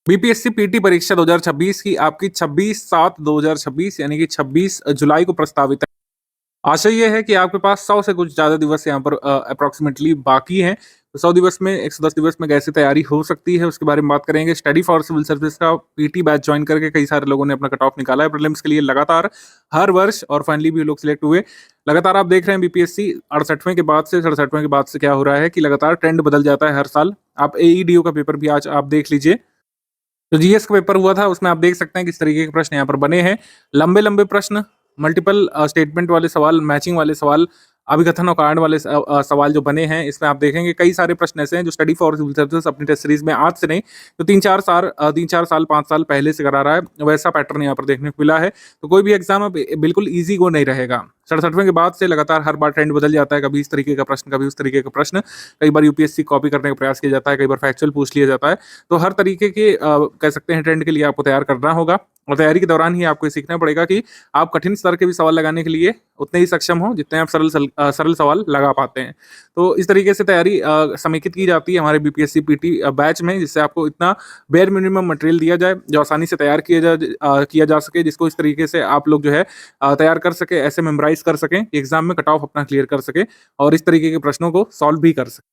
BPSC PT परीक्षा 2026 की आपकी 26/7/2026 यानी कि 26 जुलाई को प्रस्तावित है। आशा ये है कि आपके पास 100 से कुछ ज़्यादा दिवस यहाँ पर अप्रॉक्सिमेटली बाकी हैं। तो 100 दिवस में 110 दिवस में कैसे तैयारी हो सकती है, उसके बारे में बात करेंगे। स्टडी फॉर सिविल सर्विस का पीटी बैच जॉइन करके कई सारे लोगों ने अपना कट ऑफ निकाला है प्रीलिम्स के लिए लगातार हर वर्ष और फाइनली भी लोग सिलेक्ट हुए। लगातार आप देख रहे हैं बीपीएससी 68वें के बाद से 67वें के बाद से क्या हो रहा है कि लगातार ट्रेंड बदल जाता है हर साल। आप एईडीओ का पेपर भी आज आप देख लीजिए। जो जीएस का पेपर हुआ था उसमें आप देख सकते हैं किस तरीके के प्रश्न यहाँ पर बने हैं। लंबे-लंबे प्रश्न, मल्टीपल स्टेटमेंट वाले सवाल, मैचिंग वाले सवाल, अभिकथन और कारण वाले सवाल जो बने हैं, इसमें आप देखेंगे कई सारे प्रश्न ऐसे हैं जो स्टडी फॉर सिविल सर्विसेज अपनी टेस्ट सीरीज में आज से नहीं, तो 3-4 साल 5 साल पहले से करा रहा है, वैसा पैटर्न यहाँ पर देखने को मिला है। तो कोई भी एग्जाम अब बिल्कुल ईज़ी गो नहीं रहेगा। 67वें के बाद से लगातार हर बार ट्रेंड बदल जाता है, कभी इस तरीके का प्रश्न, कभी उस तरीके का प्रश्न। कई बार यूपीएससी कॉपी करने का प्रयास किया जाता है, कई बार फैक्चुअल पूछ लिया जाता है। तो हर तरीके के कह सकते हैं ट्रेंड के लिए आपको तैयार करना होगा और तैयारी के दौरान ही आपको ये सीखना पड़ेगा कि आप कठिन स्तर के भी सवाल लगाने के लिए उतने ही सक्षम हो जितने आप सरल सवाल लगा पाते हैं। तो इस तरीके से तैयारी समेकित की जाती है हमारे बीपीएससी पीटी बैच में, जिससे आपको इतना बेयर मिनिमम मटेरियल दिया जाए जो आसानी से तैयार किया जा सके, जिसको इस तरीके से आप लोग जो है तैयार कर सके, ऐसे मेमोराइज कर सकें कि एग्जाम में कट ऑफ अपना क्लियर कर सके और इस तरीके के प्रश्नों को सॉल्व भी कर सकें।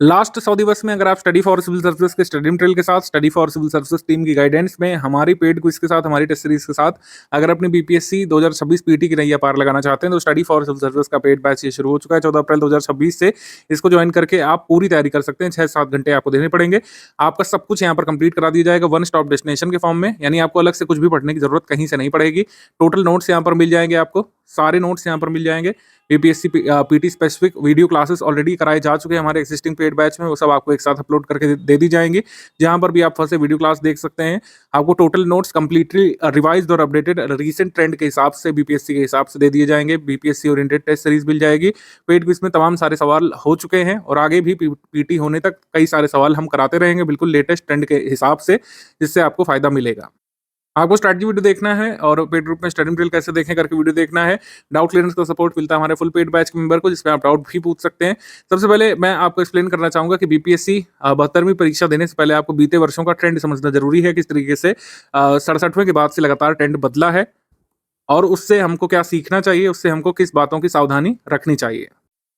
लास्ट 100 दिवस में अगर आप स्टडी फॉर सिविल सर्विसेज के स्टडी मटेरियल के साथ, study for civil services team की गाइडेंस में, हमारी पेड क्विज के साथ, हमारी टेस्ट सीरीज के साथ अगर अपनी बीपीएससी 2026 पीटी की नैया पार लगाना चाहते हैं तो स्टडी फॉर सिविल सर्विसेज का पेड बैच ये शुरू हो चुका है 14 अप्रैल 2026 से। इसको ज्वाइन करके आप पूरी तैयारी कर सकते हैं। 6-7 घंटे आपको देने पड़ेंगे। आपका सब कुछ यहाँ पर कंप्लीट करा दिया जाएगा वन स्टॉप डेस्टिनेशन के फॉर्म में, यानी आपको अलग से कुछ भी पढ़ने की जरूरत कहीं से नहीं पड़ेगी। टोटल नोट्स यहाँ पर मिल जाएंगे, आपको सारे नोट्स यहाँ पर मिल जाएंगे। BPSC PT specific video classes already कराए जा चुके हैं हमारे एक्सिस्टिंग पेड बैच में, वो सब आपको एक साथ अपलोड करके दे दी जाएंगी, जहां पर भी आप फर्स्ट से वीडियो क्लास देख सकते हैं। आपको टोटल नोट्स कंप्लीटली रिवाइज्ड और अपडेटेड रीसेंट ट्रेंड के हिसाब से, बीपीएससी के हिसाब से दे दिए जाएंगे। बीपीएससी ओरिएंटेड टेस्ट सीरीज मिल जाएगी। पेड क्विज में तमाम सारे सवाल हो चुके हैं और आगे भी पीटी होने तक कई सारे सवाल हम कराते रहेंगे बिल्कुल लेटेस्ट ट्रेंड के हिसाब से, जिससे आपको फायदा मिलेगा। आपको स्ट्रैटेजी वीडियो देखना है और पेड ग्रुप में स्टडी मटेरियल कैसे देखें करके वीडियो देखना है। डाउट क्लियरेंस का सपोर्ट मिलता है हमारे फुल पेड बैच के मेंबर को, जिसमें आप डाउट भी पूछ सकते हैं। सबसे पहले मैं आपको एक्सप्लेन करना चाहूंगा कि बीपीएससी 72वीं परीक्षा देने से पहले आपको बीते वर्षों का ट्रेंड समझना जरूरी है, किस तरीके से 67वें के बाद से लगातार ट्रेंड बदला है और उससे हमको क्या सीखना चाहिए, उससे हमको किस बातों की सावधानी रखनी चाहिए।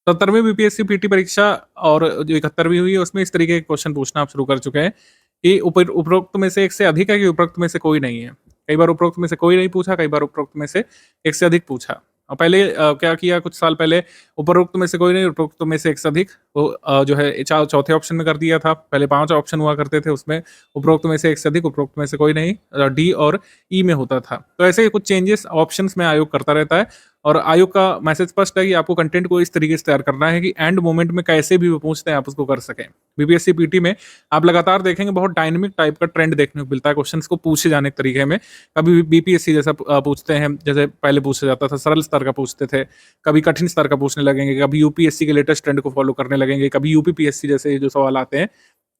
70वीं बीपीएससी पीटी परीक्षा और जो 71वीं हुई है उसमें इस तरीके के क्वेश्चन पूछना आप शुरू कर चुके हैं कि उपरोक्त में से एक से अधिक है कि उपरोक्त में से कोई नहीं है। कई बार उपरोक्त में से कोई नहीं पूछा, कई बार उपरोक्त में से एक से अधिक पूछा। और पहले क्या किया कुछ साल पहले, उपरोक्त में से कोई नहीं, उपरोक्त में से एक से अधिक वो जो है चौथे ऑप्शन में कर दिया था। पहले 5 ऑप्शन हुआ करते थे, उसमें उपरोक्त में से एक से अधिक, उपरोक्त में से कोई नहीं, डी और ई में होता था। तो ऐसे कुछ चेंजेस ऑप्शंस में आयोग करता रहता है और आयोग का मैसेज स्पष्ट है कि आपको कंटेंट को इस तरीके से तैयार करना है कि एंड मोमेंट में कैसे भी वो पूछते हैं आप उसको कर सकें। बीपीएससी पीटी में आप लगातार देखेंगे बहुत डायनेमिक टाइप का ट्रेंड देखने को मिलता है क्वेश्चंस को पूछे जाने के तरीके में। कभी बीपीएससी जैसा पूछते हैं, जैसे पहले पूछा जाता था सरल स्तर का पूछते थे, कभी कठिन स्तर का पूछने लगेंगे, कभी यूपीएससी के लेटेस्ट ट्रेंड को फॉलो करने लगेंगे, कभी यूपीपीएससी जैसे जो सवाल आते हैं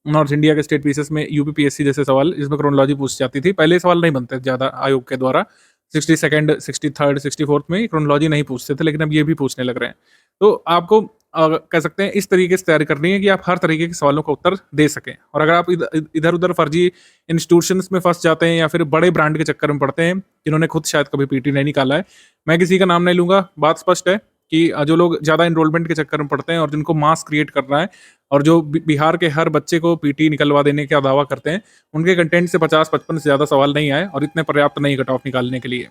नॉर्थ इंडिया के स्टेट पीसेस में, यूपीपीएससी जैसे सवाल जिसमें क्रोनोलॉजी पूछी जाती थी। पहले सवाल नहीं बनते ज्यादा आयोग के द्वारा, 62nd 63rd 64th में क्रोनोलॉजी नहीं पूछते थे, लेकिन अब ये भी पूछने लग रहे हैं। तो आपको कह सकते हैं इस तरीके से तैयारी करनी है कि आप हर तरीके के सवालों का उत्तर दे सकें। और अगर आप इधर उधर फर्जी इंस्टीट्यूशंस में फंस जाते हैं या फिर बड़े ब्रांड के चक्कर में पड़ते हैं जिन्होंने खुद शायद कभी पीटी नहीं निकाला है, मैं किसी का नाम नहीं लूंगा, बात स्पष्ट है कि जो लोग ज्यादा एनरोलमेंट के चक्कर में पड़ते हैं और जिनको मास क्रिएट करना है और जो बिहार के हर बच्चे को पीटी निकलवा देने का दावा करते हैं, उनके कंटेंट से 50-55 से ज्यादा सवाल नहीं आए और इतने पर्याप्त नहीं कट ऑफ निकालने के लिए।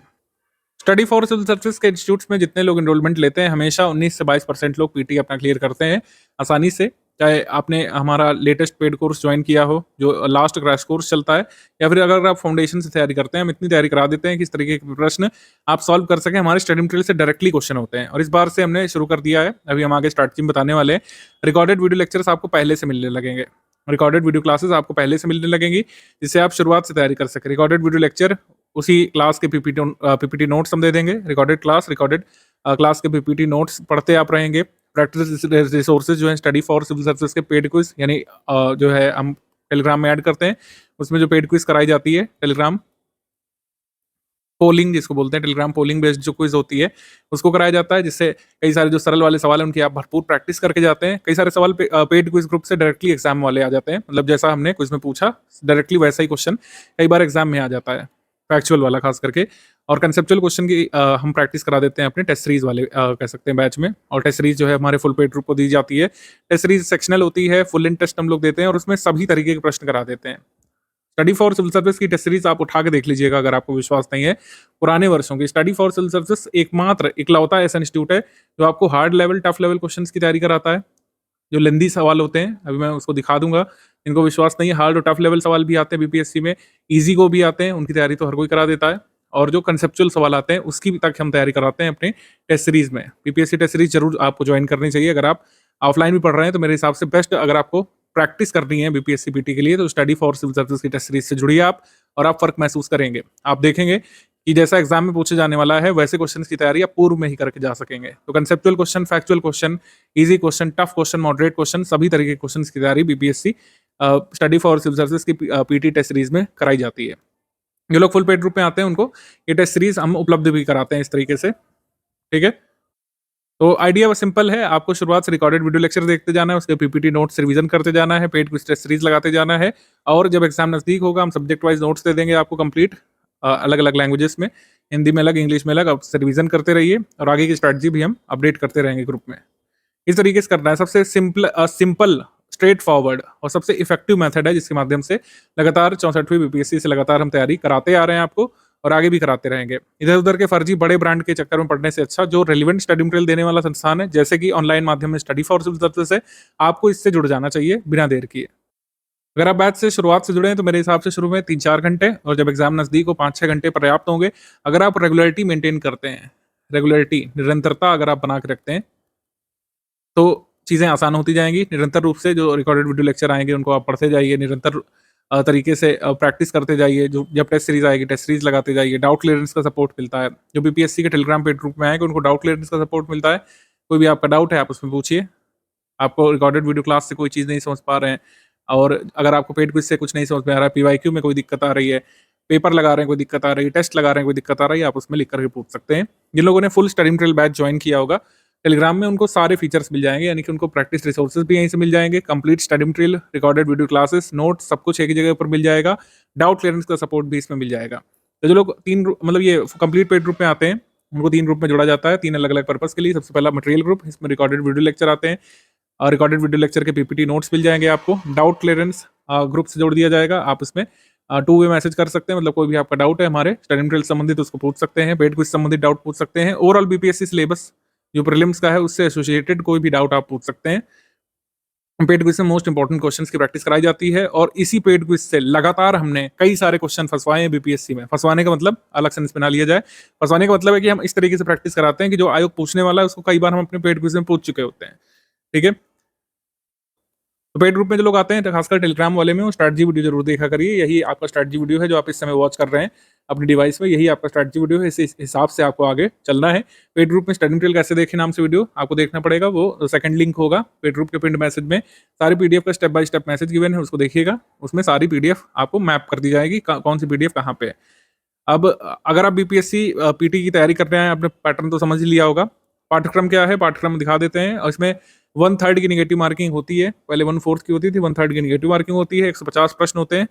स्टडी फॉर सिविल सर्विसेज के इंस्टीट्यूट्स में जितने लोग एनरोलमेंट लेते हैं, हमेशा 19 से 22% लोग पीटी अपना क्लियर करते हैं आसानी से। चाहे आपने हमारा लेटेस्ट पेड कोर्स ज्वाइन किया हो जो लास्ट क्रैश कोर्स चलता है, या फिर अगर आप फाउंडेशन से तैयारी करते हैं, हम इतनी तैयारी करा देते हैं कि इस तरीके के प्रश्न आप सॉल्व कर सकें। हमारे स्टडी मटेरियल से डायरेक्टली क्वेश्चन होते हैं और इस बार से हमने शुरू कर दिया है, अभी हम आगे स्ट्रैटेजी में बताने वाले हैं। रिकॉर्डेड वीडियो लेक्चर्स आपको पहले से मिलने लगेंगे, रिकॉर्डेड वीडियो क्लासेस आपको पहले से मिलने लगेंगी, जिससे आप शुरुआत से तैयारी कर सकें। रिकॉर्डेड वीडियो लेक्चर उसी क्लास के पीपीटी नोट्स हम दे देंगे। रिकॉर्डेड क्लास के पीपीटी नोट्स पढ़ते आप रहेंगे। प्रैक्टिस रिसोर्सेज जो है स्टडी फॉर सिविल सर्विसेज के पेड क्विज, यानी जो है हम टेलीग्राम में ऐड करते हैं, उसमें जो पेड क्विज कराई जाती है टेलीग्राम पोलिंग जिसको बोलते हैं, टेलीग्राम पोलिंग बेस्ड जो क्विज होती है, उसको कराया जाता है, जिससे कई सारे जो सरल वाले सवाल हैं उनकी आप भरपूर प्रैक्टिस करके जाते हैं। कई सारे सवाल पेड क्विज ग्रुप से डायरेक्टली एग्जाम वाले आ जाते हैं, मतलब जैसा हमने क्विज में पूछा डायरेक्टली वैसा ही क्वेश्चन कई बार एग्जाम में आ जाता है, फैक्चुअल वाला खास करके। और कंसेप्चुअल क्वेश्चन की हम प्रैक्टिस करा देते हैं अपने टेस्ट सीरीज वाले कह सकते हैं बैच में। और टेस्ट सीरीज जो है हमारे फुल पेड ग्रुप को दी जाती है। टेस्ट सीरीज सेक्शनल होती है, फुल इन टेस्ट हम लोग देते हैं और उसमें सभी तरीके के प्रश्न करा देते हैं। स्टडी फॉर सिविल सर्विस की टेस्ट सीरीज आप उठा के देख लीजिएगा अगर आपको विश्वास नहीं है। पुराने वर्षों की स्टडी फॉर सिविल सर्विस एकमात्र इकलौता ऐसा इंस्टीट्यूट है जो आपको hard level tough level questions की तैयारी कराता है। जो लेंदी सवाल होते हैं अभी मैं उसको दिखा दूंगा, इनको विश्वास नहीं है, हार्ड और टफ लेवल सवाल भी आते हैं बीपीएससी में, इजी को भी आते हैं, उनकी तैयारी तो हर कोई करा देता है। और जो कंसेप्चुअल सवाल आते हैं उसकी भी तक हम तैयारी कराते हैं अपने टेस्ट सीरीज में। बीपीएससी टेस्ट सीरीज जरूर आपको ज्वाइन करनी चाहिए। अगर आप ऑफलाइन भी पढ़ रहे हैं तो मेरे हिसाब से बेस्ट, अगर आपको प्रैक्टिस करनी है बीपीएससी पीटी के लिए, तो स्टडी फॉर सिविल सर्विस की टेस्ट सीरीज से जुड़िए आप, और आप फर्क महसूस करेंगे। आप देखेंगे कि जैसा एग्जाम में पूछे जाने वाला है वैसे क्वेश्चन की तैयारी आप पूर्व में ही करके जा सकेंगे। तो conceptual question, factual question, easy question, tough question, moderate question, सभी तरीके के क्वेश्चन की तैयारी BPSC study for civil service की पीटी टेस्ट सीरीज में कराई जाती है। जो लोग फुल पेड ग्रुप में आते हैं उनको ये टेस्ट सीरीज हम उपलब्ध भी कराते हैं इस तरीके से, ठीक है। तो आइडिया बस सिंपल है, आपको शुरुआत से रिकॉर्डेड वीडियो लेक्चर देखते जाना है, उसके पीपीटी नोट्स रिवीजन करते जाना है, पेड क्विज टेस्ट सीरीज लगाते जाना है, और जब एग्जाम नजदीक होगा हम सब्जेक्ट वाइज नोट्स दे देंगे आपको कंप्लीट, अलग अलग लैंग्वेजेस में, हिंदी में अलग, इंग्लिश में अलग, आप रिवीजन करते रहिए और आगे की स्ट्रैटेजी भी हम अपडेट करते रहेंगे ग्रुप में। इस तरीके से करना है, सबसे सिंपल स्ट्रेट फॉरवर्ड और सबसे इफेक्टिव मेथड है जिसके माध्यम से लगातार 64वीं बीपीएससी से लगातार हम तैयारी कराते आ रहे हैं आपको, और आगे भी कराते रहेंगे। इधर उधर के फर्जी बड़े ब्रांड के चक्कर में पढ़ने से अच्छा जो रेलिवेंट स्टडी मटेरियल देने वाला संस्थान है, जैसे कि ऑनलाइन माध्यम में स्टडी फॉर सिविल सर्विस है, आपको इससे जुड़ जाना चाहिए बिना देर किए। अगर आप बैच से शुरुआत से जुड़े हैं तो मेरे हिसाब से शुरू में 3-4 घंटे, और जब एग्जाम नजदीक हो 5-6 घंटे पर्याप्त होंगे। अगर आप रेगुलरिटी मेंटेन करते हैं, रेगुलरिटी निरंतरता अगर आप बना के रखते हैं, तो चीज़ें आसान होती जाएँगी। निरंतर रूप से जो रिकॉर्डेड वीडियो लेक्चर आएँगे उनको आप पढ़ते जाइए, निरंतर तरीके से प्रैक्टिस करते जाइए। जो जब टेस्ट सीरीज आएगी टेस्ट सीरीज लगाते जाइए। डाउट क्लियरेंस का सपोर्ट मिलता है। जो बीपीएससी के टेलीग्राम पेड ग्रुप में आएँगे उनको डाउट क्लियरेंस का सपोर्ट मिलता है। कोई भी आपका डाउट है आप उसमें पूछिए। आपको रिकॉर्डेड वीडियो क्लास से कोई चीज़ नहीं समझ पा रहे हैं, और अगर आपको पेड क्विज से कुछ नहीं समझ में आ रहा है, पीवाईक्यू में कोई दिक्कत आ रही है, पेपर लगा रहे हैं कोई दिक्कत आ रही है, टेस्ट लगा रहे हैं कोई दिक्कत आ रही है, आप उसमें लिख करके पूछ सकते हैं। जिन लोगों ने full study material batch join किया होगा टेलीग्राम में, उनको सारे फीचर्स मिल जाएंगे, यानी कि उनको प्रैक्टिस रिसोर्सेज भी यहीं से मिल जाएंगे, complete study material, recorded video classes, note, सब कुछ एक ही जगह पर मिल जाएगा। डाउट क्लियरेंस का सपोर्ट भी इसमें मिल जाएगा। तो जो लोग मतलब ये कंप्लीट पेड ग्रुप में आते हैं उनको 3 ग्रुप में जोड़ा जाता है, 3 अलग अलग पर्पस के लिए। सबसे पहला मटेरियल ग्रुप, इसमें रिकॉर्डेड वीडियो लेक्चर आते हैं, और रिकॉर्डेड वीडियो लेक्चर के पीपीटी नोट्स मिल जाएंगे आपको। डाउट क्लियरेंस ग्रुप से जोड़ दिया जाएगा, आप इसमें 2 वे मैसेज कर सकते हैं, मतलब कोई भी आपका डाउट है हमारे स्टडी मटेरियल संबंधित उसको पूछ सकते हैं, पेड क्विज संबंधित डाउट पूछ सकते हैं, ओवरऑल बीपीएससी सिलेबस जो प्रीलिम्स का है उससे एसोसिएटेड कोई भी डाउट आप पूछ सकते हैं। पेड क्विज में मोस्ट इंपॉर्टेंट क्वेश्चंस की प्रैक्टिस कराई जाती है, और इसी पेड क्विज से लगातार हमने कई सारे क्वेश्चन फंसवाए हैं बीपीएससी में। फंसवाने का मतलब अलग सेंस में ना लिया जाए, फंसवाने का मतलब है कि हम इस तरीके से प्रैक्टिस कराते हैं कि जो आयोग पूछने वाला है उसको कई बार हम अपने पेड क्विज में पूछ चुके होते हैं, ठीक है। तो पेड ग्रुप में जो लोग आते हैं तो खासकर टेलीग्राम वाले में वो स्ट्रैटेजी वीडियो जरूर देखा करिए। यही आपका स्ट्रैटेजी वीडियो है जो आप इस समय वॉच कर रहे हैं अपनी डिवाइस में, यही आपका स्ट्रैटेजी वीडियो है। इस हिसाब से आपको आगे चलना है। पेड ग्रुप में स्टडी मटेरियल कैसे देखें नाम से वीडियो आपको देखना पड़ेगा, वो सेकंड लिंक होगा पेड ग्रुप के पिंड मैसेज में। सारी पीडीएफ का step by step message given है, उसको देखिएगा। उसमें सारी पीडीएफ आपको मैप कर दी जाएगी कौन सी पीडीएफ कहाँ पे है। अब अगर आप बीपीएससी पीटी की तैयारी कर रहे हैं, आपने पैटर्न तो समझ ही लिया होगा। पाठ्यक्रम क्या है, पाठ्यक्रम दिखा देते हैं। और इसमें 1/3 की नेगेटिव मार्किंग होती है, पहले 1/4 की होती थी, 1/3 की नेगेटिव मार्किंग होती है। 150 प्रश्न होते हैं,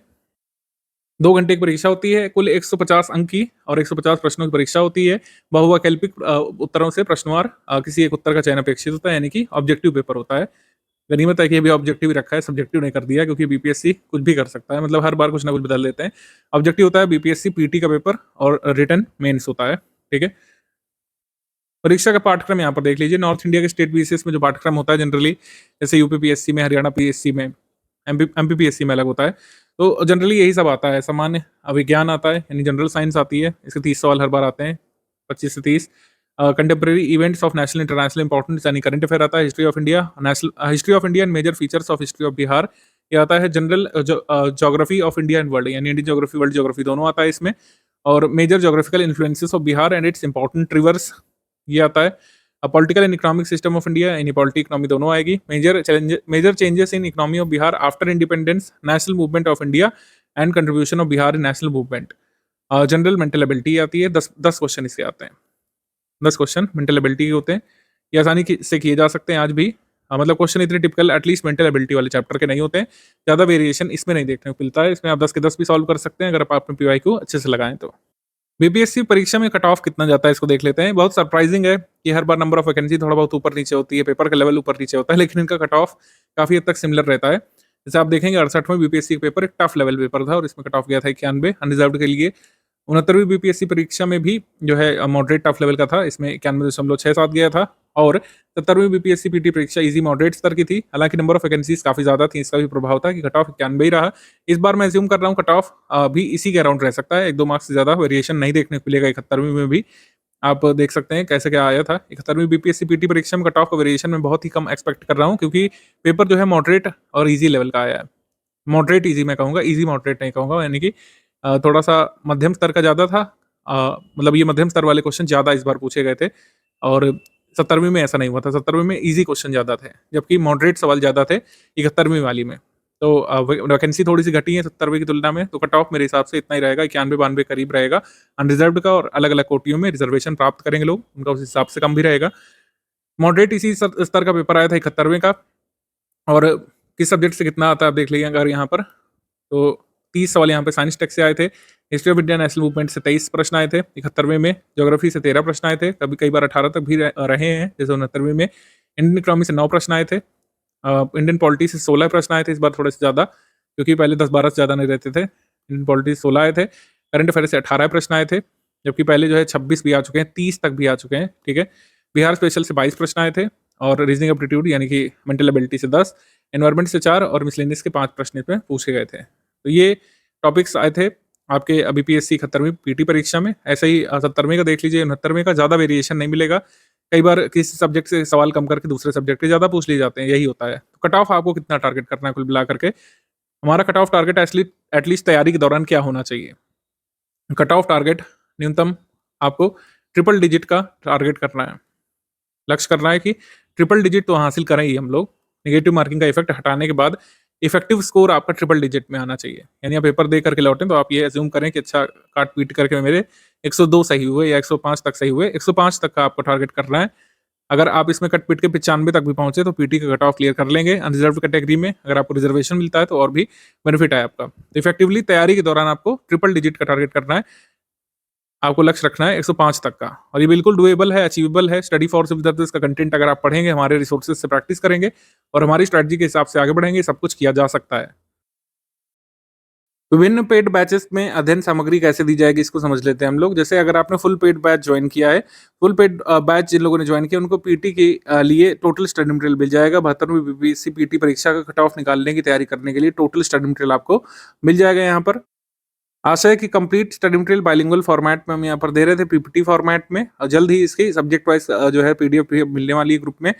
2 घंटे की परीक्षा होती है, कुल 150 अंक की और 150 प्रश्नों की परीक्षा होती है। बहुवैकल्पिक उत्तरों से प्रश्नवार किसी एक उत्तर का चयन अपेक्षित होता है, यानी कि ऑब्जेक्टिव पेपर होता है। गनीमत है कि अभी ऑब्जेक्टिव रखा है, सब्जेक्टिव नहीं कर दिया, क्योंकि बीपीएससी कुछ भी कर सकता है, मतलब हर बार कुछ ना कुछ बदल देते हैं। ऑब्जेक्टिव होता है बीपीएससी पीटी का पेपर, और रिटन मेंस होता है, ठीक है। परीक्षा का पाठ्यक्रम यहाँ पर देख लीजिए। नॉर्थ इंडिया के स्टेट बेसिस में जो पाठ्यक्रम होता है जनरली, जैसे यूपी पीएससी में, हरियाणा पीएससी में, एमपी पीएससी में अलग होता है। तो जनरली यही सब आता है। सामान्य विज्ञान आता है, यानी जनरल साइंस आती है, इसके 30 सवाल हर बार आते हैं, 25 से 30। Contemporary events of national international importance यानी करंट अफेयर आता है। History of India, national history of India and major features of history of Bihar, ये आता है। General geography of India and world, यानी इंडियन ज्योग्राफी वर्ल्ड ज्योग्राफी दोनों आता है इसमें। और major geographical influences of Bihar and its important rivers, ये आता है। Political and economic system of India, यानी पॉलिटी इकोनॉमी दोनों आएगी। Major changes in economy of Bihar after independence, national movement of India and contribution of Bihar in national movement. General mental ability आती है, 10 question इससे आते हैं। 10 क्वेश्चन मेंटल एबिलिटी के होते हैं। ये आसानी से किए जा सकते हैं आज भी। मतलब क्वेश्चन इतने टिपिकल एटलीस्ट मेंटल एबिलिटी वाले चैप्टर के नहीं होते हैं। ज़्यादा वेरिएशन इसमें नहीं देखने को मिलता है। इसमें आप 10 के 10 भी सॉल्व कर सकते हैं अगर आप अपने पीवाईक्यू अच्छे से लगाएँ तो। बीपीएससी परीक्षा में कट ऑफ कितना जाता है इसको देख लेते हैं। बहुत सरप्राइजिंग है कि हर बार नंबर ऑफ वैकेंसी थोड़ा बहुत ऊपर-नीचे होती है, पेपर का लेवल ऊपर-नीचे होता है, लेकिन इनका कट ऑफ काफ़ी हद तक सिमिलर रहता है। जैसे आप देखेंगे 68वें बीपीएससी का पेपर एक टफ लेवल पेपर था और इसमें कट ऑफ गया था 91 अनरिजर्व्ड के लिए। 69वीं बीपीएससी परीक्षा में भी जो है मॉडरेट टफ लेवल का था, इसमें 91.67 गया था और 70वीं बीपीएससी पीटी परीक्षा ईज़ी मॉडरेट स्तर की थी। हालाँकि नंबर ऑफ वैकेंसीज़ काफ़ी ज़्यादा थी, इसका भी प्रभाव था कि कट ऑफ 91 ही रहा। इस बार मैं अज़्यूम कर रहा हूँ कट ऑफ भी इसी के अराउंड रह सकता है, 1-2 मार्क्स से ज़्यादा वेरिएशन नहीं देखने को मिलेगा 71वीं में भी। आप देख सकते हैं कैसे क्या आया था। 71वीं बीपीएससी पीटी परीक्षा में कट ऑफ का वेरिएशन मैं बहुत ही कम एक्सपेक्ट कर रहा हूँ क्योंकि पेपर जो है मॉडरेट और ईज़ी लेवल का आया है। मॉडरेट ईज़ी मैं कहूँगा, ईज़ी मॉडरेट नहीं कहूँगा, यानी कि थोड़ा-सा मध्यम स्तर का ज़्यादा था। मतलब ये मध्यम स्तर वाले क्वेश्चन ज़्यादा इस बार पूछे गए थे और 70वीं में ऐसा नहीं हुआ था। 70वीं में ईज़ी क्वेश्चन ज़्यादा थे, जबकि मॉडरेट सवाल ज़्यादा थे 71वीं वाली में। तो वैकेंसी थोड़ी-सी घटी है 70वीं की तुलना में, तो कट ऑफ मेरे हिसाब से इतना ही रहेगा, 91-92 करीब रहेगा। अनरिजर्व्ड का और अलग-अलग कोटियों में रिजर्वेशन प्राप्त करेंगे लोग, उनका उस हिसाब से कम भी रहेगा। मॉडरेट इसी स्तर का पेपर आया था 71वें का और किस सब्जेक्ट से कितना आता है आप देख लीजिए अगर यहाँ पर, तो 30 सवाल यहाँ पे साइंस टेक से आए थे। History of India national movement से 23 प्रश्न आए थे 71वें में। ज्योग्राफी से 13 प्रश्न आए थे, कभी कई बार 18 तक भी रहे हैं, जैसे 69वें में। इंडियन इकोनॉमी से 9 प्रश्न आए थे। इंडियन पॉलिटी से 16 प्रश्न आए थे, इस बार थोड़े से ज़्यादा, क्योंकि पहले 10-12 से ज़्यादा नहीं रहते थे। इंडियन पॉलिटी से 16 आए थे। करंट अफेयर से 18 प्रश्न आए थे, जबकि पहले जो है 26 भी आ चुके हैं, 30 तक भी आ चुके हैं, ठीक है। बिहार स्पेशल से 22 प्रश्न आए थे और रीजनिंग एप्टीट्यूड यानी कि मेंटल एबिलिटी से 10, एनवायरनमेंट से 4 और मिसलेनियस के 5 प्रश्न इसमें पूछे गए थे। तो ये टॉपिक्स आए थे आपके बीपीएससी 71वीं पीटी परीक्षा में। ऐसे ही 70वें का देख लीजिए, 69वें का ज़्यादा वेरिएशन नहीं मिलेगा। कई बार किसी सब्जेक्ट से सवाल कम करके दूसरे सब्जेक्ट के ज़्यादा पूछ लिए जाते हैं, यही होता है। तो कट ऑफ आपको कितना टारगेट करना है कुल मिला करके? हमारा कट ऑफ टारगेट एटलीस्ट तैयारी के दौरान क्या होना चाहिए? कट ऑफ टारगेट न्यूनतम आपको ट्रिपल डिजिट का टारगेट करना है। लक्ष्य करना है कि ट्रिपल डिजिट तो हासिल करें ही हम लोग। नेगेटिव मार्किंग का इफेक्ट हटाने के बाद इफेक्टिव स्कोर आपका ट्रिपल डिजिट में आना चाहिए। यानी आप पेपर दे करके लौटें तो आप ये अज्यूम करें कि अच्छा काट पीट करके मेरे 102 सही हुए या 105 तक सही हुए। 105 तक का आपको टारगेट करना है। अगर आप इसमें कट पीट के 95 तक भी पहुंचे तो पीटी का कट ऑफ क्लियर कर लेंगे। अनरिजर्व्ड कैटेगरी में अगर आपको रिजर्वेशन मिलता है तो और भी बेनिफिट है आपका। तो इफेक्टिवली तैयारी के दौरान आपको ट्रिपल डिजिट का टारगेट करना है। आपको लक्ष्य रखना है 105 तक का और ये बिल्कुल डुएबल है, अचीवेबल है। स्टडी फॉर सिविल सर्विस का कंटेंट अगर आप पढ़ेंगे, हमारे रिसोर्सेज से प्रैक्टिस करेंगे और हमारी स्ट्रेटजी के हिसाब से आगे बढ़ेंगे, सब कुछ किया जा सकता है। विभिन्न पेड बैचेस में अध्ययन सामग्री कैसे दी जाएगी इसको समझ लेते हैं हम लोग। जैसे अगर आपने फुल पेड बैच ज्वाइन किया है, फुल पेड बैच जिन लोगों ने ज्वाइन किया उनको पीटी के लिए टोटल स्टडी मटेरियल मिल जाएगा। 72वीं बीपीएससी पीटी परीक्षा का कट ऑफ निकालने की तैयारी करने के लिए टोटल स्टडी मटेरियल आपको मिल जाएगा यहाँ पर। आशा है कि complete study material bilingual format में हम यहाँ पर दे रहे थे, पीपीटी फॉर्मेट में, और जल्द ही इसकी सब्जेक्ट वाइज जो है पीडीएफ मिलने वाली है ग्रुप में।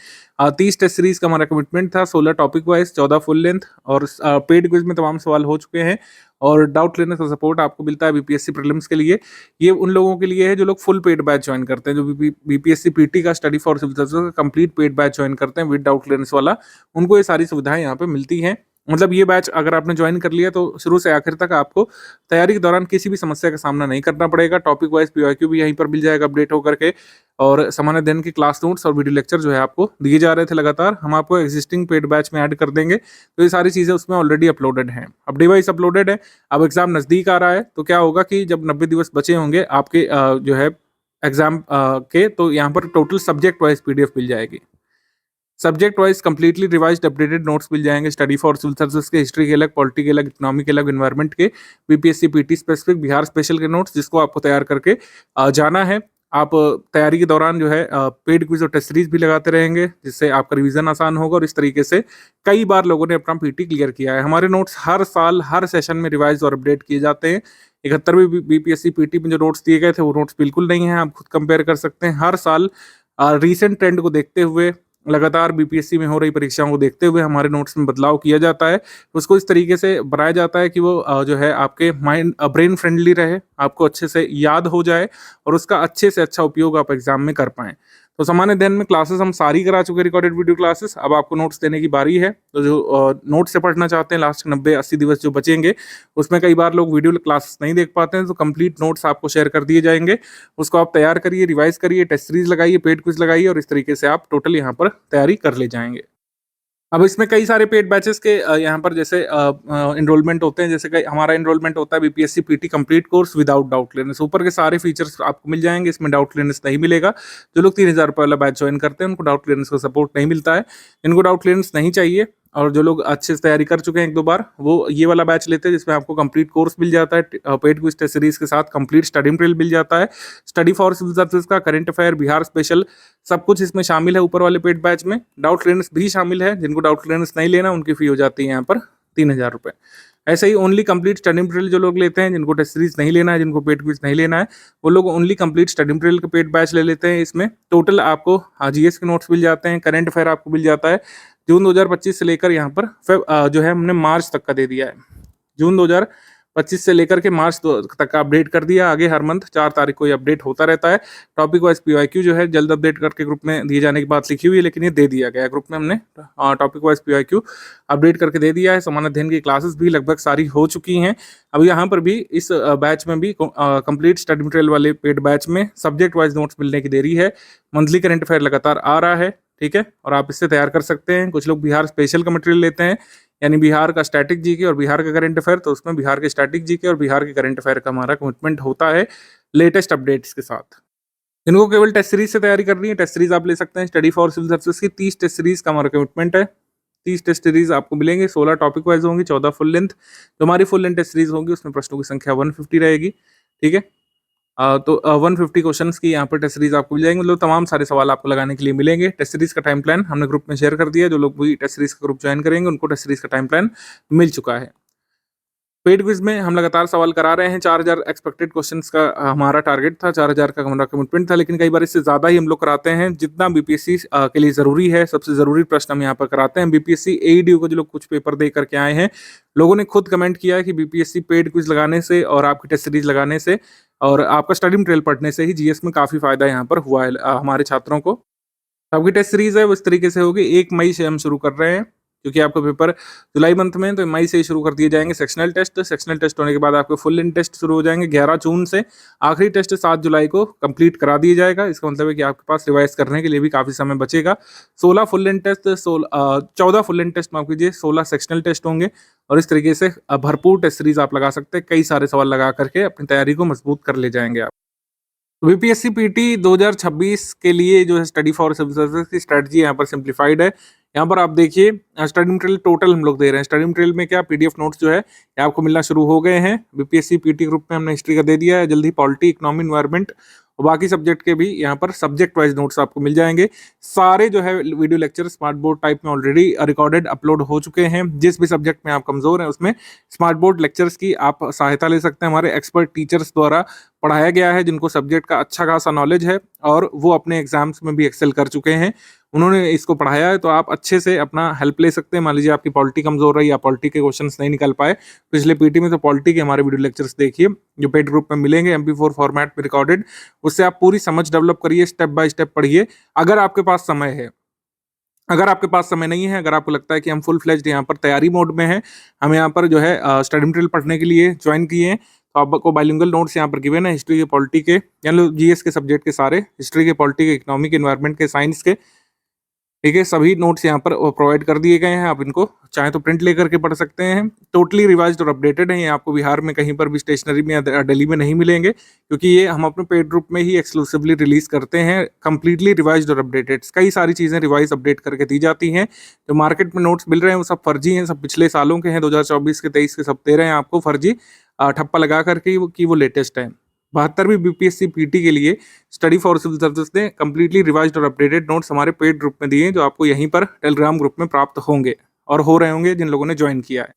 30 टेस्ट सीरीज का हमारा कमिटमेंट था, 16 टॉपिक वाइज, 14 फुल लेंथ और पेड क्विज में तमाम सवाल हो चुके हैं और डाउट क्लियरनेस का सपोर्ट आपको मिलता है बीपीएससी प्रीलिम्स के लिए। ये उन लोगों के लिए है जो लोग फुल पेड बैच ज्वाइन करते हैं, जो बीपीएससी पीटी का स्टडी फॉर सिविल सर्विसेज का कंप्लीट पेड बैच ज्वाइन करते हैं विद डाउट क्लियरनेस वाला, उनको ये सारी सुविधाएं यहाँ पे मिलती हैं। मतलब ये बैच अगर आपने ज्वाइन कर लिया तो शुरू से आखिर तक आपको तैयारी के दौरान किसी भी समस्या का सामना नहीं करना पड़ेगा। टॉपिक वाइज पीवाईक्यू भी यहीं पर मिल जाएगा अपडेट होकर के, और सामान्य अध्ययन की क्लास नोट्स और वीडियो लेक्चर जो है आपको दिए जा रहे थे लगातार, हम आपको एग्जिस्टिंग पेड बैच में ऐड कर देंगे। तो ये सारी चीज़ें उसमें ऑलरेडी अपलोडेड हैं, अब डिवाइस अपलोडेड है। अब एग्जाम नज़दीक आ रहा है तो क्या होगा कि जब 90 दिवस बचे होंगे आपके जो है एग्जाम के, तो यहाँ पर टोटल सब्जेक्ट वाइज पीडीएफ मिल जाएगी। Subject wise completely revised updated notes मिल जाएंगे। स्टडी फॉर सिविल सर्विसेज के हिस्ट्री के अलग, पॉलिटी के अलग, इकोनॉमी के अलग, एनवायरनमेंट के, BPSC PT specific, Bihar special के नोट्स, जिसको आपको तैयार करके जाना है। आप तैयारी के दौरान जो है पेड क्विज और टेस्ट सीरीज भी लगाते रहेंगे, जिससे आपका रिवीजन आसान होगा और इस तरीके से कई बार लोगों ने अपना पीटी क्लियर किया है। हमारे नोट्स हर साल हर सेशन में रिवाइज और अपडेट किए जाते हैं। 71वीं बीपीएससी पीटी में जो नोट्स दिए गए थे वो नोट्स बिल्कुल नहीं है, आप खुद कंपेयर कर सकते हैं। हर साल रिसेंट ट्रेंड को देखते हुए, लगातार बीपीएससी में हो रही परीक्षाओं को देखते हुए हमारे नोट्स में बदलाव किया जाता है। उसको इस तरीके से बनाया जाता है कि वो जो है आपके माइंड ब्रेन फ्रेंडली रहे, आपको अच्छे से याद हो जाए और उसका अच्छे से अच्छा उपयोग आप एग्जाम में कर पाएँ। तो सामान्य अध्ययन में क्लासेस हम सारी करा चुके हैं, रिकॉर्डेड वीडियो क्लासेस। अब आपको नोट्स देने की बारी है। तो जो नोट्स से पढ़ना चाहते हैं, लास्ट 90-80 दिवस जो बचेंगे, उसमें कई बार लोग वीडियो क्लासेस नहीं देख पाते हैं, तो कंप्लीट नोट्स आपको शेयर कर दिए जाएंगे। उसको आप तैयार करिए, रिवाइज करिए, टेस्ट सीरीज लगाइए, पेड क्विज लगाइए, और इस तरीके से आप टोटल यहाँ पर तैयारी कर ले जाएंगे। अब इसमें कई सारे पेड बैचेस के यहाँ पर जैसे एनरोलमेंट होते हैं। जैसे कि हमारा एनरोलमेंट होता है BPSC PT complete course without doubt clearance. ऊपर के सारे फीचर्स आपको मिल जाएंगे, इसमें डाउट क्लियरेंस नहीं मिलेगा। जो लोग 3000 रुपये वाला बैच ज्वाइन करते हैं, उनको डाउट क्लियरेंस का सपोर्ट नहीं मिलता है। इनको डाउट क्लियरेंस नहीं चाहिए, और जो लोग अच्छे से तैयारी कर चुके हैं 1-2 बार, वो ये वाला बैच लेते हैं, जिसमें आपको कंप्लीट कोर्स मिल जाता है, पेड क्विज टेस्ट सीरीज के साथ कंप्लीट स्टडी मटेरियल मिल जाता है, स्टडी फॉर सिविल सर्विसेज का, करंट अफेयर, बिहार स्पेशल, सब कुछ इसमें शामिल है ऊपर वाले पेड बैच में। डाउट क्लियरेंस भी शामिल है। जिनको डाउट क्लियरेंस नहीं लेना, उनकी फी हो जाती है यहाँ पर 3000 रुपये। ऐसे ही ओनली कंप्लीट स्टडी मटेरियल जो लोग लेते हैं, जिनको टेस्ट सीरीज नहीं लेना है, जिनको पेड क्विज नहीं लेना है, वो लोग ओनली कंप्लीट स्टडी मटेरियल के पेड बैच ले लेते हैं। इसमें टोटल आपको जीएस के नोट्स मिल जाते हैं, करंट अफेयर आपको मिल जाता है। जून 2025 से लेकर यहाँ पर जो है हमने मार्च तक का दे दिया है। जून 2025 से लेकर के मार्च तक का अपडेट कर दिया। आगे हर मंथ 4 तारीख को ये अपडेट होता रहता है। टॉपिक वाइज पीवाईक्यू जो है जल्द अपडेट करके ग्रुप में दिए जाने की बात लिखी हुई है, लेकिन ये दे दिया गया है ग्रुप में। हमने टॉपिक वाइज पीवाईक्यू अपडेट करके दे दिया है। सामान्य अध्ययन की क्लासेस भी लगभग सारी हो चुकी हैं। अब यहाँ पर भी इस बैच में भी कंप्लीट स्टडी मटेरियल वाले पेड बैच में सब्जेक्ट वाइज नोट्स मिलने की देरी है। मंथली करंट अफेयर लगातार आ रहा है, ठीक है, और आप इससे तैयार कर सकते हैं। कुछ लोग बिहार स्पेशल का मटेरियल लेते हैं, यानी बिहार का स्टैटिक जीके और बिहार का करंट अफेयर, तो उसमें बिहार के स्टैटिक जीके और बिहार के करंट अफेयर का हमारा कमिटमेंट होता है लेटेस्ट अपडेट्स के साथ। इनको केवल टेस्ट सीरीज से तैयारी करनी है, टेस्ट सीरीज आप ले सकते हैं। स्टडी फॉर सिविल सर्विसेज की 30 टेस्ट सीरीज का हमारा कमिटमेंट है। 30 टेस्ट सीरीज आपको मिलेंगे, 16 टॉपिक वाइज होंगी, 14 फुल लेंथ। जो हमारी फुल लेंथ टेस्ट सीरीज होगी, उसमें प्रश्नों की संख्या 150 रहेगी, ठीक है। तो 150 क्वेश्चंस की यहाँ पर टेस्ट सीरीज आपको मिल जाएंगे। मतलब तमाम सारे सवाल आपको लगाने के लिए मिलेंगे। टेस्ट सीरीज का टाइम प्लान हमने ग्रुप में शेयर कर दिया। जो लोग भी टेस्ट सीरीज का ग्रुप ज्वाइन करेंगे, उनको टेस्ट सीरीज का टाइम प्लान मिल चुका है। पेड क्विज में हम लगातार सवाल करा रहे हैं। 4000 एक्सपेक्टेड क्वेश्चंस का हमारा टारगेट था, 4000 का हमारा कमिटमेंट था, लेकिन कई बार इससे ज़्यादा ही हम लोग कराते हैं जितना बीपीएससी के लिए ज़रूरी है। सबसे ज़रूरी प्रश्न हम यहाँ पर कराते हैं। बीपीएससी एईडी को जो लोग कुछ पेपर दे करके आए हैं, लोगों ने खुद कमेंट किया है कि बीपीएससी पेड क्विज लगाने से और आपकी टेस्ट सीरीज लगाने से और आपका स्टडी मटेरियल पढ़ने से ही जीएस में काफ़ी फायदा यहाँ पर हुआ है हमारे छात्रों को। आपकी टेस्ट सीरीज है वो इस तरीके से होगी। 1 मई से हम शुरू कर रहे हैं, क्योंकि आपका पेपर जुलाई मंथ में, तो मई से ही शुरू कर दिए जाएंगे सेक्शनल टेस्ट। सेक्शनल टेस्ट होने के बाद आपके फुल लेंथ टेस्ट शुरू हो जाएंगे 11 जून से। आखिरी टेस्ट 7 जुलाई को कंप्लीट करा दिया जाएगा। इसका मतलब है कि आपके पास रिवाइज करने के लिए भी काफ़ी समय बचेगा। 16 full length test, 14 full length test माफ कीजिए, 16 सेक्शनल टेस्ट होंगे, और इस तरीके से भरपूर टेस्ट सीरीज आप लगा सकते हैं। कई सारे सवाल लगा करके अपनी तैयारी को मजबूत कर ले जाएंगे आप। बीपीएससी पीटी 2026 के लिए जो है स्टडी फॉर सिविल सर्विसेज की स्ट्रेटजी यहाँ पर सिंप्लीफाइड है। यहाँ पर आप देखिए स्टडी मटेरियल टोटल हम लोग दे रहे हैं। स्टडी मटेरियल में क्या पीडीएफ नोट्स जो है ये आपको मिलना शुरू हो गए हैं। बीपीएससी पीटी ग्रुप में हमने हिस्ट्री का दे दिया है, जल्दी पॉलिटी, इकोनॉमी, एनवायरमेंट और बाकी सब्जेक्ट के भी यहाँ पर सब्जेक्ट वाइज नोट्स आपको मिल जाएंगे। सारे जो है video lecture smart board type में ऑलरेडी रिकॉर्डेड अपलोड हो चुके हैं। जिस भी सब्जेक्ट में आप कमजोर हैं, उसमें स्मार्ट बोर्ड लेक्चर्स की आप सहायता ले सकते हैं। हमारे एक्सपर्ट टीचर्स द्वारा पढ़ाया गया है, जिनको सब्जेक्ट का अच्छा खासा नॉलेज है और वो अपने एग्जाम्स में भी एक्सेल कर चुके हैं। उन्होंने इसको पढ़ाया है, तो आप अच्छे से अपना हेल्प ले सकते हैं। मान लीजिए आपकी पॉलिटी कमजोर रही या पॉलिटी के क्वेश्चंस नहीं निकल पाए पिछले पीटी में, तो पॉलिटी के हमारे वीडियो लेक्चर्स देखिए जो पेड ग्रुप में मिलेंगे, MP4 फॉर्मेट में रिकॉर्डेड। उससे आप पूरी समझ डेवलप करिए, स्टेप बाय स्टेप पढ़िए अगर आपके पास समय है। अगर आपके पास समय नहीं है, अगर आपको लगता है कि हम फुल फ्लेज्ड यहाँ पर तैयारी मोड में हैं, हम यहाँ पर जो है स्टडी मटेरियल पढ़ने के लिए ज्वाइन किए हैं, तो आपको बाइलिंगुअल नोट्स यहाँ पर गिवन है। हिस्ट्री के, पॉलिटी के, यानी जीएस के सब्जेक्ट के सारे, हिस्ट्री के, पॉलिटी के, इकोनॉमिक, एनवायरमेंट के, साइंस के, ठीक है, सभी नोट्स यहाँ पर प्रोवाइड कर दिए गए हैं। आप इनको चाहे तो प्रिंट लेकर के पढ़ सकते हैं। टोटली रिवाइज्ड और अपडेटेड हैं। ये आपको बिहार में कहीं पर भी स्टेशनरी में या दिल्ली में नहीं मिलेंगे, क्योंकि ये हम अपने पेड ग्रुप में ही एक्सक्लूसिवली रिलीज करते हैं। कंप्लीटली रिवाइज्ड और अपडेटेड, कई सारी चीज़ें रिवाइज अपडेट करके दी जाती हैं। जो मार्केट में नोट्स मिल रहे हैं वो सब फर्जी हैं, सब पिछले सालों के हैं, 2024 के, 23 के सब दे रहे हैं आपको फर्जी ठप्पा लगा करके कि वो लेटेस्ट है। 72वीं बीपीएससी पीटी के लिए स्टडी फॉर सिविल सर्विसेज ने कंप्लीटली रिवाइज्ड और अपडेटेड नोट्स हमारे पेड ग्रुप में दिए हैं, जो आपको यहीं पर टेलीग्राम ग्रुप में प्राप्त होंगे और हो रहे होंगे जिन लोगों ने ज्वाइन किया है।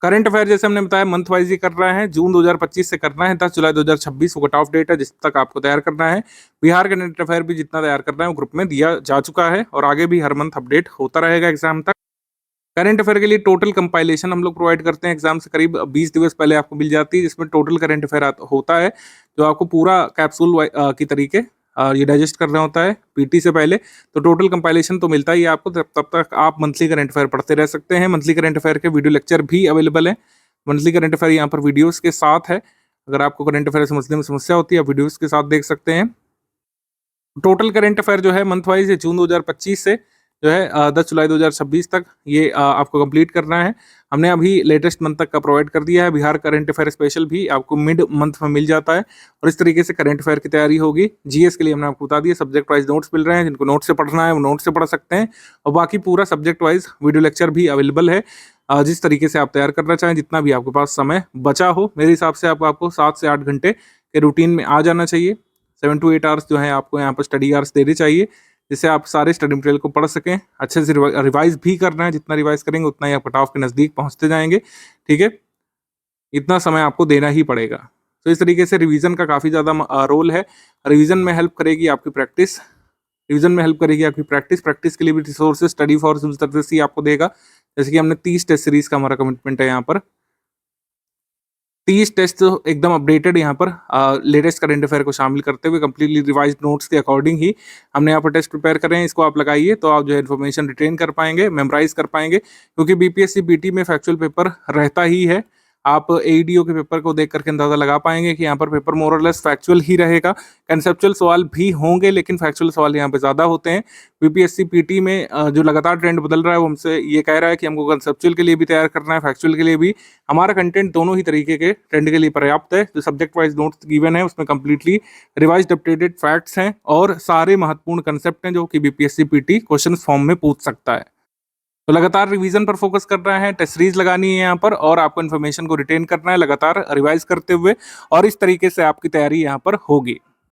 करंट अफेयर जैसे हमने बताया मंथ वाइज ही कर रहा है। जून 2025 से करना है, 10 जुलाई 2026 वो कट ऑफ डेट है जिस तक आपको तैयार करना है। बिहार करंट अफेयर भी जितना तैयार करना है वो ग्रुप में दिया जा चुका है और आगे भी हर मंथ अपडेट होता रहेगा एग्जाम तक। करंट अफेयर के लिए टोटल कंपाइलेशन हम लोग प्रोवाइड करते हैं एग्जाम से करीब 20 दिवस पहले आपको मिल जाती है, जिसमें टोटल करंट अफेयर होता है, जो आपको पूरा कैप्सूल की तरीके ये डाइजेस्ट करना होता है पीटी से पहले, तो टोटल कंपाइलेशन तो मिलता ही है आपको। तब तक आप मंथली करंट अफेयर पढ़ते रह सकते हैं। मंथली करंट अफेयर के वीडियो लेक्चर भी अवेलेबल है। मंथली करंट अफेयर यहाँ पर वीडियोस के साथ है। अगर आपको करंट अफेयर समझने में समस्या होती है, आप वीडियोस के साथ देख सकते हैं। टोटल करंट अफेयर जो है मंथ वाइज जून 2025 से जो है 10 जुलाई 2026 तक ये आपको कंप्लीट करना है। हमने अभी लेटेस्ट मंथ तक का प्रोवाइड कर दिया है। बिहार करंट अफेयर स्पेशल भी आपको मिड मंथ में मिल जाता है और इस तरीके से करंट अफेयर की तैयारी होगी। जीएस के लिए हमने आपको बता दिया, सब्जेक्ट वाइज नोट्स मिल रहे हैं। जिनको नोट से पढ़ना है वो नोट से पढ़ सकते हैं और बाकी पूरा सब्जेक्ट वाइज वीडियो लेक्चर भी अवेलेबल है। जिस तरीके से आप तैयार करना चाहें, जितना भी आपके पास समय बचा हो, मेरे हिसाब से आपको 7 से 8 घंटे के रूटीन में आ जाना चाहिए। 7 to 8 आवर्स जो है आपको यहाँ पर स्टडी आवर्स देने चाहिए, जिससे आप सारे स्टडी मटेरियल को पढ़ सकें। अच्छे से रिवाइज भी करना है, जितना रिवाइज करेंगे उतना ही आप कट ऑफ के नज़दीक पहुंचते जाएंगे। ठीक है, इतना समय आपको देना ही पड़ेगा। तो इस तरीके से रिवीजन का काफ़ी ज़्यादा रोल है। रिवीजन में हेल्प करेगी आपकी प्रैक्टिस, प्रैक्टिस के लिए भी रिसोर्सेज स्टडी फॉर सिम्स आपको देगा। जैसे कि हमने 30 टेस्ट सीरीज का हमारा कमिटमेंट है यहाँ पर। 30 टेस्ट तो एकदम अपडेटेड यहाँ पर लेटेस्ट करंट अफेयर को शामिल करते हुए कंप्लीटली रिवाइज्ड नोट्स के अकॉर्डिंग ही हमने यहाँ पर टेस्ट प्रिपेयर कर रहे हैं। इसको आप लगाइए तो आप जो है इन्फॉर्मेशन रिटेन कर पाएंगे, मेमोराइज कर पाएंगे, क्योंकि बीपीएससी पीटी में फैक्चुअल पेपर रहता ही है। आप एईडीओ के पेपर को देख करके अंदाजा लगा पाएंगे कि यहाँ पर पेपर मोर और लेस फैक्चुअल ही रहेगा। कंसेप्चुअल सवाल भी होंगे लेकिन फैक्चुअल सवाल यहाँ पे ज़्यादा होते हैं। बीपीएससी पीटी में जो लगातार ट्रेंड बदल रहा है वो हमसे ये कह रहा है कि हमको कंसेप्चुअल के लिए भी तैयार करना है, फैक्चुअल के लिए भी। हमारा कंटेंट दोनों ही तरीके के ट्रेंड के लिए पर्याप्त है। जो सब्जेक्ट वाइज नोट्स गिवन है उसमें कंप्लीटली रिवाइज्ड अपडेटेड फैक्ट्स हैं और सारे महत्वपूर्ण कंसेप्ट हैं जो कि बीपीएससी पीटी क्वेश्चन फॉर्म में पूछ सकता है। तो लगातार रिवीजन पर फोकस करना है, टेस्ट सीरीज लगानी है यहाँ पर और आपको इन्फॉर्मेशन को रिटेन करना है लगातार रिवाइज करते हुए, और इस तरीके से आपकी तैयारी यहाँ पर होगी।